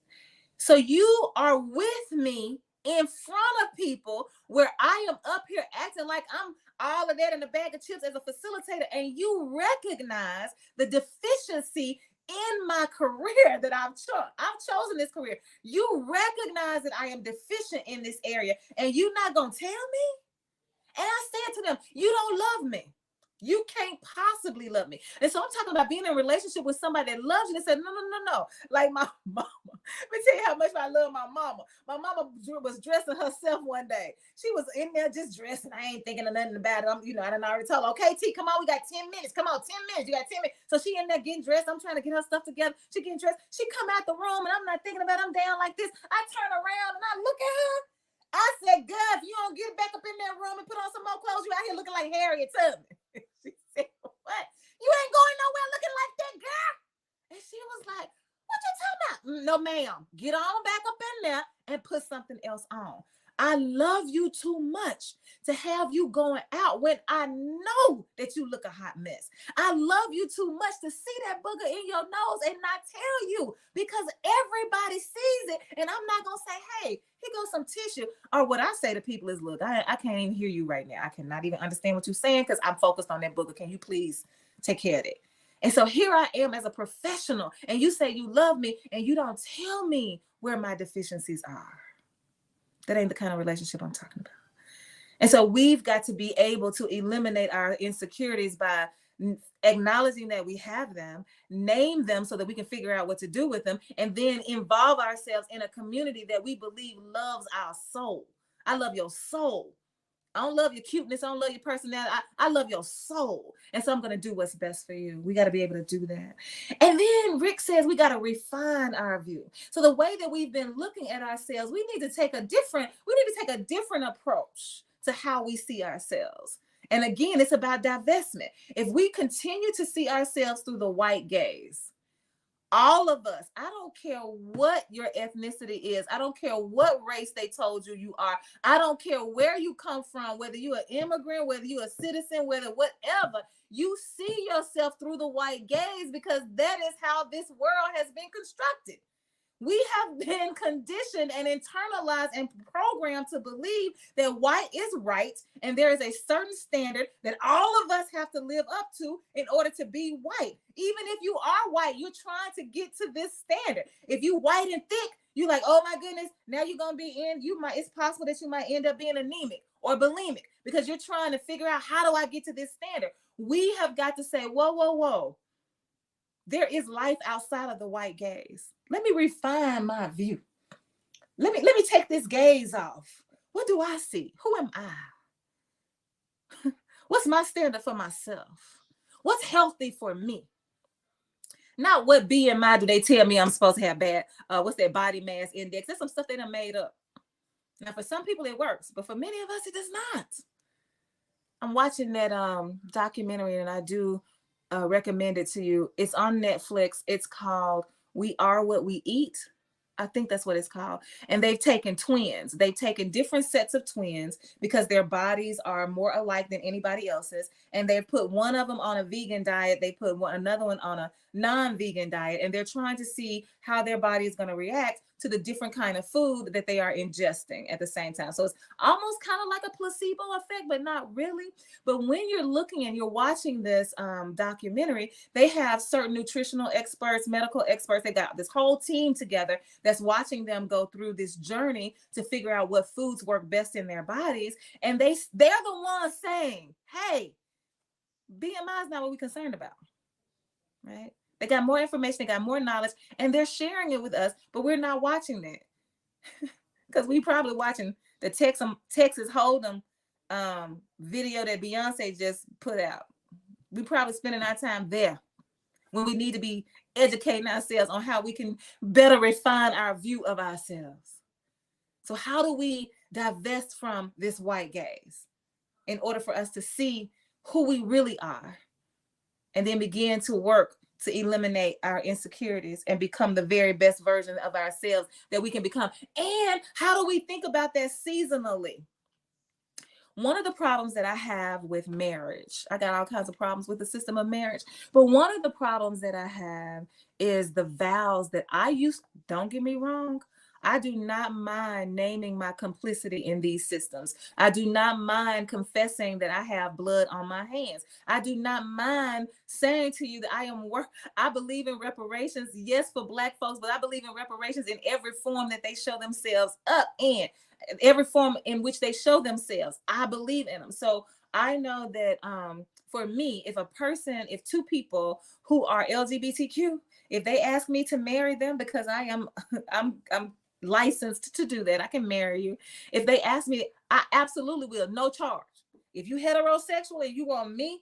So you are with me in front of people where I am up here acting like I'm all of that in a bag of chips as a facilitator, and you recognize the deficiency in my career that I've chosen this career. You recognize that I am deficient in this area, and you're not going to tell me? And I said to them, you don't love me. You can't possibly love me. And so I'm talking about being in a relationship with somebody that loves you. They said, no. Like my mama. Let me tell you how much I love my mama. My mama was dressing herself one day. She was in there just dressing. I ain't thinking of nothing about it. I done already told her, okay, T, come on, we got 10 minutes. Come on, 10 minutes. You got 10 minutes. So she in there getting dressed. I'm trying to get her stuff together. She getting dressed. She come out the room and I'm not thinking about it. I'm down like this. I turn around and I look at her. I said, God, if you don't get back up in that room and put on some more clothes, you out here looking like Harriet Tubman. She said, what? You ain't going nowhere looking like that, girl. And she was like, what you talking about? No, ma'am. Get on back up in there and put something else on. I love you too much to have you going out when I know that you look a hot mess. I love you too much to see that booger in your nose and not tell you, because everybody sees it. And I'm not going to say, hey, here goes some tissue. Or what I say to people is, look, I can't even hear you right now. I cannot even understand what you're saying because I'm focused on that booger. Can you please take care of it? And so here I am as a professional, and you say you love me and you don't tell me where my deficiencies are. That ain't the kind of relationship I'm talking about. And so we've got to be able to eliminate our insecurities by acknowledging that we have them, name them so that we can figure out what to do with them, and then involve ourselves in a community that we believe loves our soul. I love your soul. I don't love your cuteness. I don't love your personality. I love your soul. And so I'm going to do what's best for you. We got to be able to do that. And then Rick says we got to refine our view. So the way that we've been looking at ourselves, we need to take a different approach to how we see ourselves. And again, it's about divestment. If we continue to see ourselves through the white gaze, All of us. I don't care what your ethnicity is. I don't care what race they told you you are. I don't care where you come from, whether you're an immigrant, whether you're a citizen, whether whatever. You see yourself through the white gaze because that is how this world has been constructed. We have been conditioned and internalized and programmed to believe that white is right, and there is a certain standard that all of us have to live up to in order to be white. Even if you are white, you're trying to get to this standard. If you white and thick, you're like, oh my goodness, now you're gonna be in. It's possible that you might end up being anemic or bulimic because you're trying to figure out how do I get to this standard. We have got to say, whoa, whoa, whoa. There is life outside of the white gaze. Let me refine my view. Let me take this gaze off. What do I see? Who am I? What's my standard for myself? What's healthy for me? Not what BMI do they tell me I'm supposed to have bad. What's that body mass index? That's some stuff they done made up. Now, for some people it works, but for many of us it does not. I'm watching that documentary, and I do recommend it to you. It's on Netflix. It's called We Are What We Eat. I think that's what it's called. And they've taken twins. They've taken different sets of twins because their bodies are more alike than anybody else's. And they've put one of them on a vegan diet. They put another one on a non-vegan diet. And they're trying to see how their body is going to react to the different kind of food that they are ingesting at the same time. So it's almost kind of like a placebo effect, but not really. But when you're looking and you're watching this documentary, they have certain nutritional experts, medical experts. They got this whole team together that's watching them go through this journey to figure out what foods work best in their bodies. And they're the ones saying, hey, BMI is not what we're concerned about, right? They got more information, they got more knowledge, and they're sharing it with us, but we're not watching that because we probably watching the Texas Hold'em video that Beyonce just put out. We probably spending our time there when we need to be educating ourselves on how we can better refine our view of ourselves. So how do we divest from this white gaze in order for us to see who we really are and then begin to work to eliminate our insecurities and become the very best version of ourselves that we can become? And how do we think about that seasonally? One of the problems that I have with marriage, I got all kinds of problems with the system of marriage, but one of the problems that I have is the vows that I use. Don't get me wrong. I do not mind naming my complicity in these systems. I do not mind confessing that I have blood on my hands. I do not mind saying to you that I believe in reparations, yes, for Black folks, but I believe in reparations in every form that they show themselves up in, every form in which they show themselves. I believe in them. So I know that for me, if two people who are LGBTQ, if they ask me to marry them because I'm licensed to do that, I can marry you. If they ask me, I absolutely will, no charge. If you heterosexual and you want me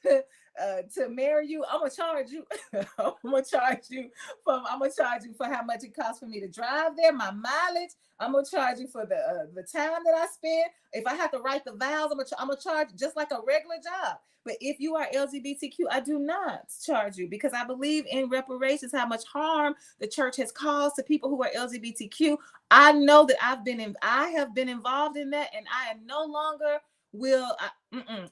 to marry you, I'm gonna charge you. I'm gonna charge you for how much it costs for me to drive there, my mileage. I'm gonna charge you for the time that I spend. If I have to write the vows, I'm gonna charge just like a regular job. But if you are LGBTQ, I do not charge you because I believe in reparations, how much harm the church has caused to people who are LGBTQ. I know that I have been involved in that, and I am no longer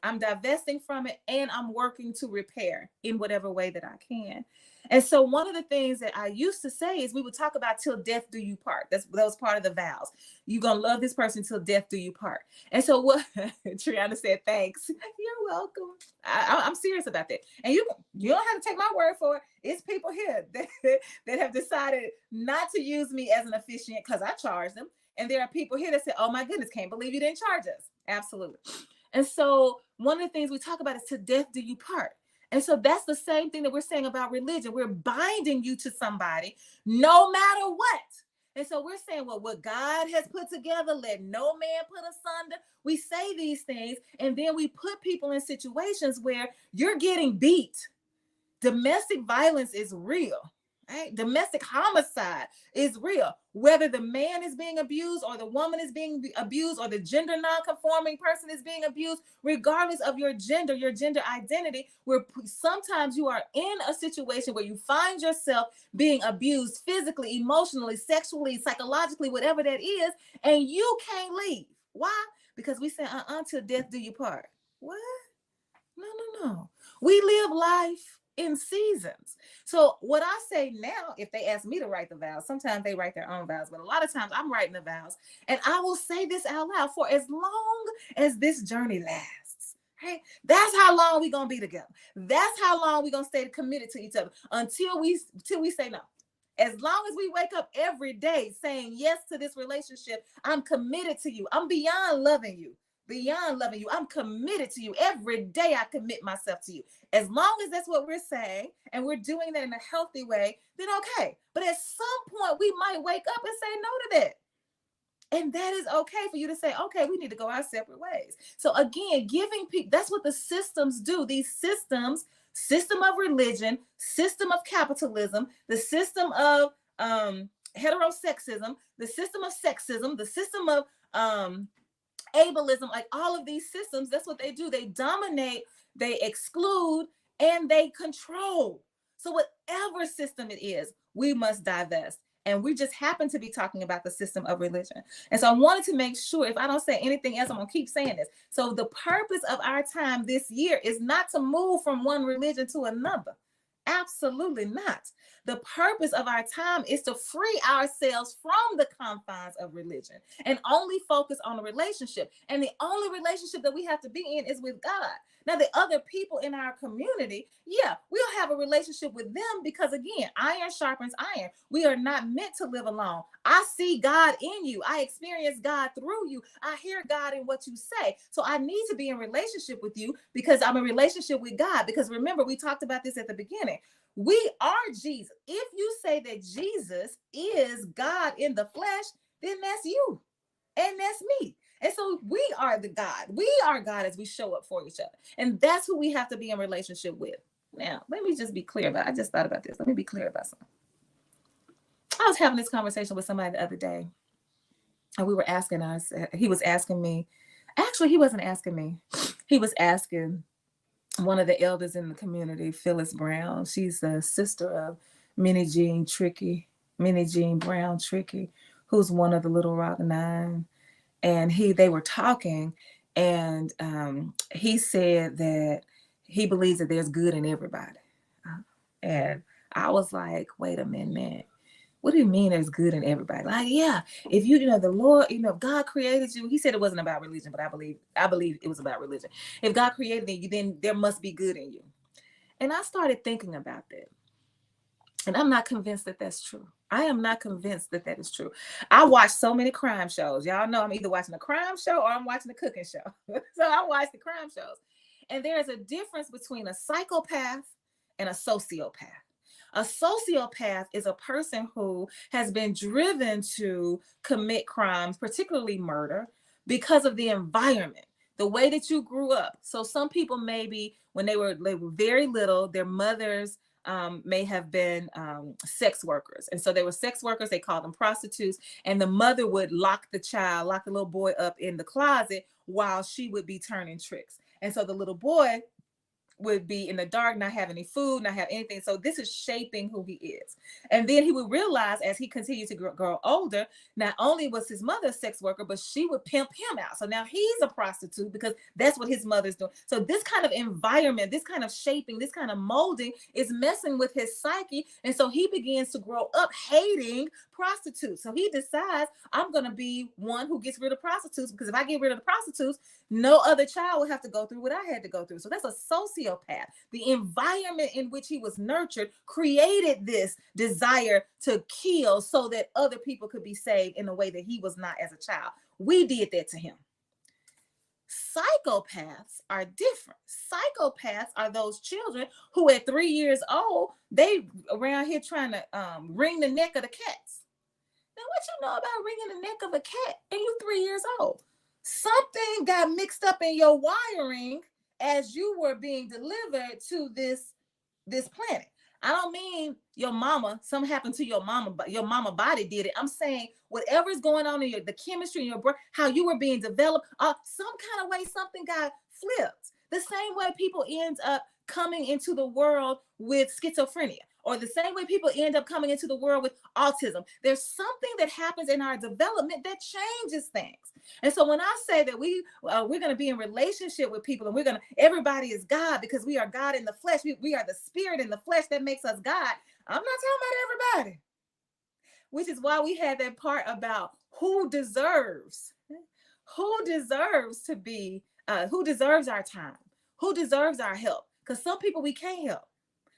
I'm divesting from it, and I'm working to repair in whatever way that I can. And so one of the things that I used to say is we would talk about till death do you part. That was part of the vows. You're going to love this person till death do you part. And so what Triana said, thanks. You're welcome. I'm serious about that. And you don't have to take my word for it. It's people here that have decided not to use me as an officiant because I charge them. And there are people here that say, oh my goodness, can't believe you didn't charge us. Absolutely. And so one of the things we talk about is to death do you part. And so that's the same thing that we're saying about religion. We're binding you to somebody no matter what. And so we're saying, well, what God has put together, let no man put asunder. We say these things, and then we put people in situations where you're getting beat. Domestic violence is real. Right? Domestic homicide is real. Whether the man is being abused or the woman is being abused or the gender non-conforming person is being abused, regardless of your gender identity, where sometimes you are in a situation where you find yourself being abused physically, emotionally, sexually, psychologically, whatever that is, and you can't leave. Why? Because we say, till death do you part. What? No. We live life in seasons. So what I say now, if they ask me to write the vows, sometimes they write their own vows, but a lot of times I'm writing the vows, and I will say this out loud: for as long as this journey lasts, right? That's how long we're gonna be together. That's how long we're gonna stay committed to each other until we say no. As long as we wake up every day saying yes to this relationship, I'm committed to you. I'm beyond loving you. I'm committed to you. Every day I commit myself to you. As long as that's what we're saying and we're doing that in a healthy way, then okay. But at some point we might wake up and say no to that. And that is okay for you to say, okay, we need to go our separate ways. So again, giving people, that's what the systems do. These systems, system of religion, system of capitalism, the system of heterosexism, the system of sexism, the system of ableism, like all of these systems, that's what they do. They dominate, they exclude, and they control. So whatever system it is, we must divest. And we just happen to be talking about the system of religion. And so I wanted to make sure, if I don't say anything else, I'm going to keep saying this. So the purpose of our time this year is not to move from one religion to another. Absolutely not. The purpose of our time is to free ourselves from the confines of religion and only focus on a relationship. And the only relationship that we have to be in is with God. Now, the other people in our community, yeah, we'll have a relationship with them because, again, iron sharpens iron. We are not meant to live alone. I see God in you. I experience God through you. I hear God in what you say. So I need to be in relationship with you because I'm in relationship with God. Because remember, we talked about this at the beginning. We are Jesus. If you say that Jesus is God in the flesh, then that's you and that's me. And so we are the God. We are God as we show up for each other. And that's who we have to be in relationship with. Now, let me just be clear about it. I just thought about this. Let me be clear about something. I was having this conversation with somebody the other day, and we were asking us, he was asking me, actually, he wasn't asking me. He was asking one of the elders in the community, Phyllis Brown. She's the sister of Minnie Jean Brown Tricky, who's one of the Little Rock Nine. And they were talking, and he said that he believes that there's good in everybody. And I was like, wait a minute. What do you mean there's good in everybody? Like, yeah, if the Lord, if God created you, he said it wasn't about religion, but I believe it was about religion. If God created you, then there must be good in you. And I started thinking about that. And I'm not convinced that that's true. I am not convinced that that is true. I watch so many crime shows. Y'all know I'm either watching a crime show or I'm watching a cooking show. So I watch the crime shows. And there is a difference between a psychopath and a sociopath. A sociopath is a person who has been driven to commit crimes, particularly murder, because of the environment, the way that you grew up. So some people maybe when they were very little, their mothers may have been sex workers. And so they were sex workers. They called them prostitutes. And the mother would lock the little boy up in the closet while she would be turning tricks. And so the little boy would be in the dark, not have any food, not have anything. So this is shaping who he is. And then he would realize as he continued to grow older, not only was his mother a sex worker, but she would pimp him out. So now he's a prostitute because that's what his mother's doing. So this kind of environment, this kind of shaping, this kind of molding is messing with his psyche. And so he begins to grow up hating prostitutes. So he decides, I'm going to be one who gets rid of prostitutes, because if I get rid of the prostitutes, no other child will have to go through what I had to go through. So that's a sociopath. The environment in which he was nurtured created this desire to kill so that other people could be saved in a way that he was not as a child. We did that to him. Psychopaths are different. Psychopaths are those children who at 3 years old, they around here trying to wring the neck of the cats. Now, what you know about wringing the neck of a cat and you 3 years old? Something got mixed up in your wiring as you were being delivered to this planet. I don't mean your mama, something happened to your mama, but your mama body did it. I'm saying whatever is going on in the chemistry in your brain, how you were being developed, some kind of way, something got flipped. The same way people end up coming into the world with schizophrenia, or the same way people end up coming into the world with autism. There's something that happens in our development that changes things. And so when I say that we're going to be in relationship with people, and everybody is God because we are God in the flesh. We are the spirit in the flesh that makes us God. I'm not talking about everybody, which is why we had that part about who deserves to be, who deserves our time, who deserves our help. Because some people we can't help.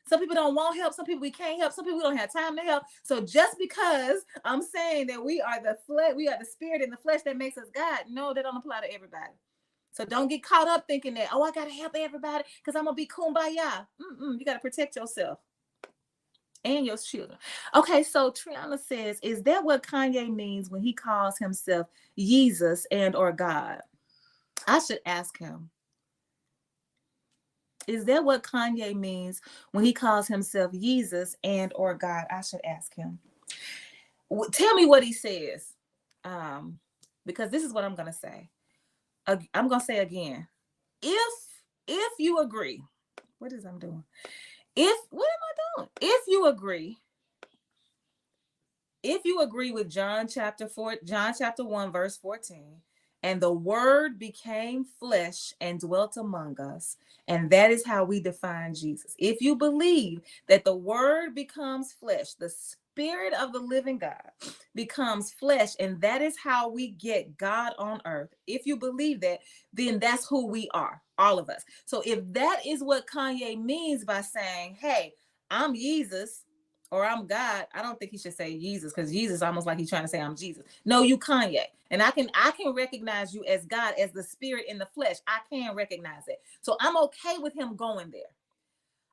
Some people don't want help. Some people we can't help. Some people we don't have time to help. So just because I'm saying that we are the flesh, we are the spirit in the flesh that makes us God, no, that don't apply to everybody. So don't get caught up thinking that, oh, I got to help everybody because I'm going to be kumbaya. You got to protect yourself and your children. Okay, so Triana says, is that what Kanye means when he calls himself Jesus and or God? I should ask him. Is that what Kanye means when he calls himself Jesus and or God? I should ask him. Tell me what he says, because this is what I'm going to say. I'm going to say again. If you agree, what is I'm doing? What am I doing? If you agree with John chapter 1, verse 14, and the word became flesh and dwelt among us, and that is how we define Jesus. If you believe that the word becomes flesh, the spirit of the living God becomes flesh, and that is how we get God on earth. If you believe that, then that's who we are, all of us. So if that is what Kanye means by saying, hey, I'm Jesus, or I'm God, I don't think he should say Jesus, because Jesus almost like he's trying to say I'm Jesus. No, you Kanye. And I can recognize you as God, as the spirit in the flesh. I can recognize it. So I'm okay with him going there.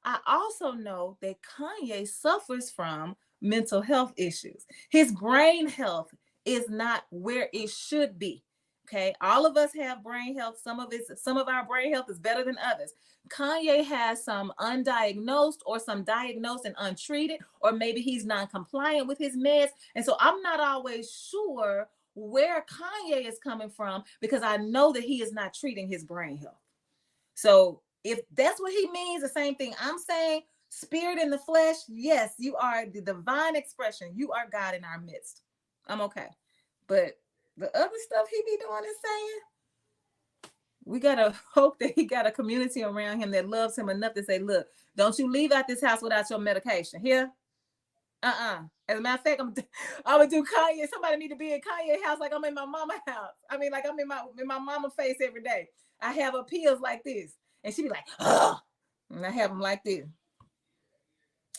I also know that Kanye suffers from mental health issues. His brain health is not where it should be. Okay, all of us have brain health. Some of our brain health is better than others. Kanye has some undiagnosed, or some diagnosed and untreated, or maybe he's non-compliant with his meds. And so I'm not always sure where Kanye is coming from, because I know that he is not treating his brain health. So if that's what he means, the same thing I'm saying, spirit in the flesh, yes, you are the divine expression. You are God in our midst. I'm okay. But the other stuff he be doing and saying, we got to hope that he got a community around him that loves him enough to say, look, don't you leave out this house without your medication. Here? As a matter of fact, I would do Kanye. Somebody need to be in Kanye's house like I'm in my mama's house. I mean, like I'm in my mama's face every day. I have her pills like this. And she be like, oh, and I have them like this.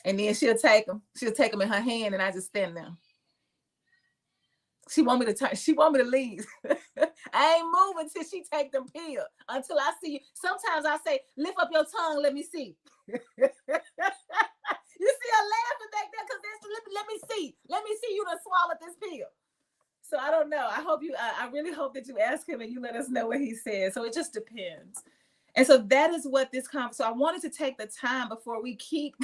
And then she'll take them in her hand, and I just stand there. She want me to leave. I ain't moving till she take them pills, until I see you. Sometimes I say, lift up your tongue, let me see. You see her laughing back there, because let me see you to swallow this pill. So I don't know. I really hope that you ask him and you let us know what he says. So it just depends. And so that is what this conference. So I wanted to take the time before we keep,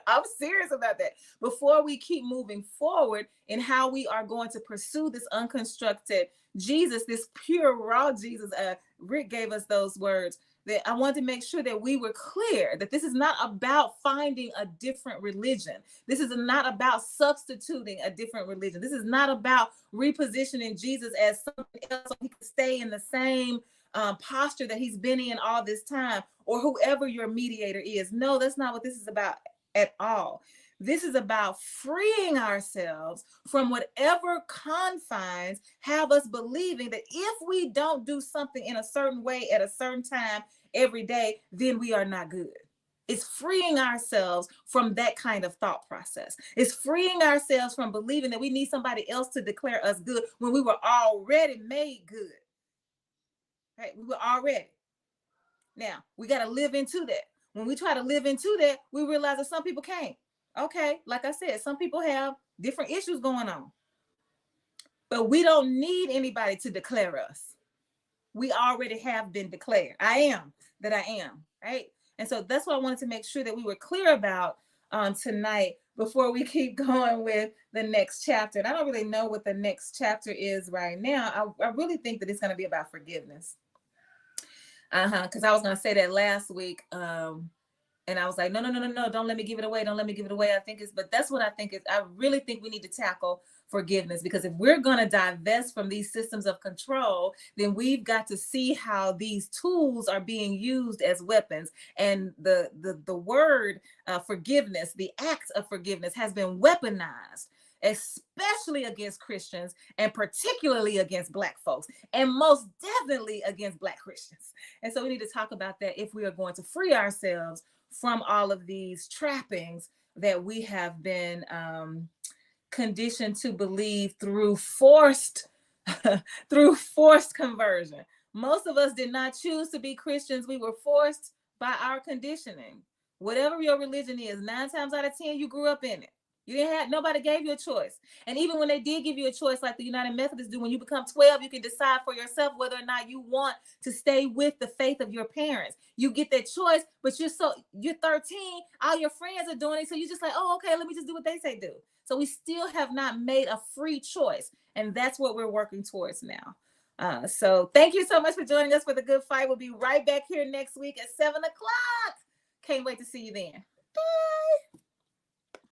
I'm serious about that, before we keep moving forward in how we are going to pursue this unconstructed Jesus, this pure, raw Jesus. Rick gave us those words. That I wanted to make sure that we were clear that this is not about finding a different religion. This is not about substituting a different religion. This is not about repositioning Jesus as something else so he can stay in the same posture that he's been in all this time, or whoever your mediator is. No, that's not what this is about at all. This is about freeing ourselves from whatever confines have us believing that if we don't do something in a certain way at a certain time every day, then we are not good. It's freeing ourselves from that kind of thought process. It's freeing ourselves from believing that we need somebody else to declare us good when we were already made good. Right? We were already. Now, we got to live into that. When we try to live into that, we realize that some people can't. Okay, like I said, some people have different issues going on. But we don't need anybody to declare us. We already have been declared. I am that I am, right? And so that's what I wanted to make sure that we were clear about, on tonight before we keep going with the next chapter. And I don't really know what the next chapter is right now. I really think that it's going to be about forgiveness. Because I was going to say that last week. And I was like, no, don't let me give it away. Don't let me give it away. But that's what I think is, I really think we need to tackle forgiveness, because if we're going to divest from these systems of control, then we've got to see how these tools are being used as weapons. And the word forgiveness, the act of forgiveness has been weaponized, especially against Christians and particularly against Black folks, and most definitely against Black Christians. And so we need to talk about that if we are going to free ourselves from all of these trappings that we have been conditioned to believe through forced conversion. Most of us did not choose to be Christians. We were forced by our conditioning. Whatever your religion is, 9 times out of 10, you grew up in it. You didn't have, nobody gave you a choice. And even when they did give you a choice, like the United Methodists do, when you become 12, you can decide for yourself whether or not you want to stay with the faith of your parents. You get that choice, but you're 13, all your friends are doing it. So you're just like, oh, okay, let me just do what they say do. So we still have not made a free choice. And that's what we're working towards now. So thank you so much for joining us for The Good Fight. We'll be right back here next week at 7 o'clock. Can't wait to see you then. Bye.